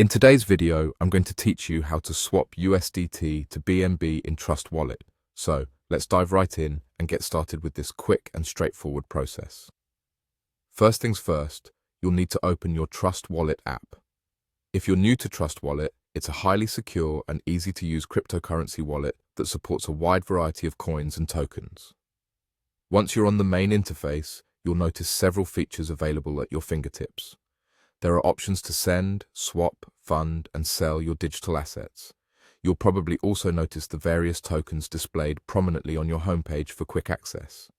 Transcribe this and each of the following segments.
In today's video, I'm going to teach you how to swap USDT to BNB in Trust Wallet. So let's dive right in and get started with this quick and straightforward process. First things first, you'll need to open your Trust Wallet app. If you're new to Trust Wallet, it's a highly secure and easy to use cryptocurrency wallet that supports a wide variety of coins and tokens. Once you're on the main interface, you'll notice several features available at your fingertips. There are options to send, swap, fund, and sell your digital assets. You'll probably also notice the various tokens displayed prominently on your homepage for quick access.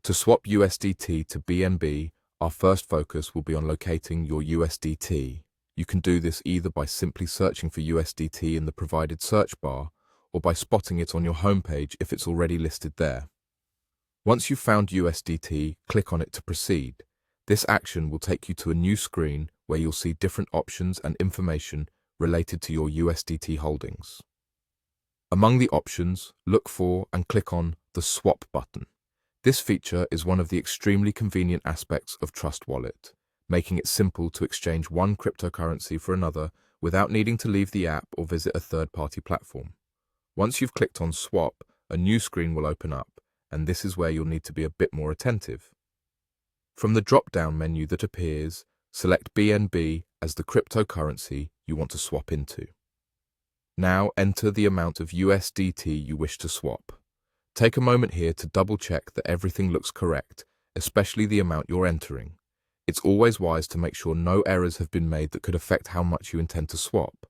To swap USDT to BNB, our first focus will be on locating your USDT. You can do this either by simply searching for USDT in the provided search bar, or by spotting it on your homepage if it's already listed there. Once you've found USDT, click on it to proceed. This action will take you to a new screen where you'll see different options and information related to your USDT holdings. Among the options, look for and click on the Swap button. This feature is one of the extremely convenient aspects of Trust Wallet, making it simple to exchange one cryptocurrency for another without needing to leave the app or visit a third-party platform. Once you've clicked on Swap, a new screen will open up, and this is where you'll need to be a bit more attentive. From the drop-down menu that appears, select BNB as the cryptocurrency you want to swap into. Now enter the amount of USDT you wish to swap. Take a moment here to double-check that everything looks correct, especially the amount you're entering. It's always wise to make sure no errors have been made that could affect how much you intend to swap.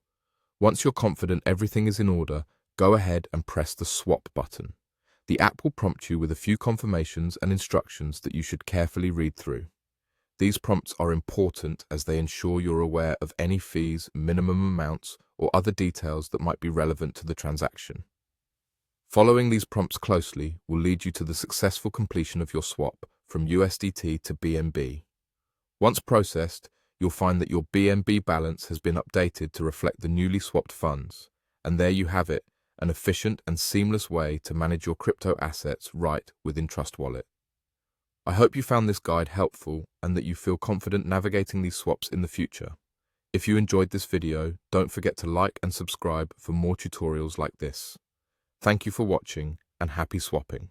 Once you're confident everything is in order, go ahead and press the Swap button. The app will prompt you with a few confirmations and instructions that you should carefully read through. These prompts are important as they ensure you're aware of any fees, minimum amounts, or other details that might be relevant to the transaction. Following these prompts closely will lead you to the successful completion of your swap from USDT to BNB. Once processed, you'll find that your BNB balance has been updated to reflect the newly swapped funds, and there you have it, an efficient and seamless way to manage your crypto assets right within Trust Wallet. I hope you found this guide helpful and that you feel confident navigating these swaps in the future. If you enjoyed this video, don't forget to like and subscribe for more tutorials like this. Thank you for watching and happy swapping.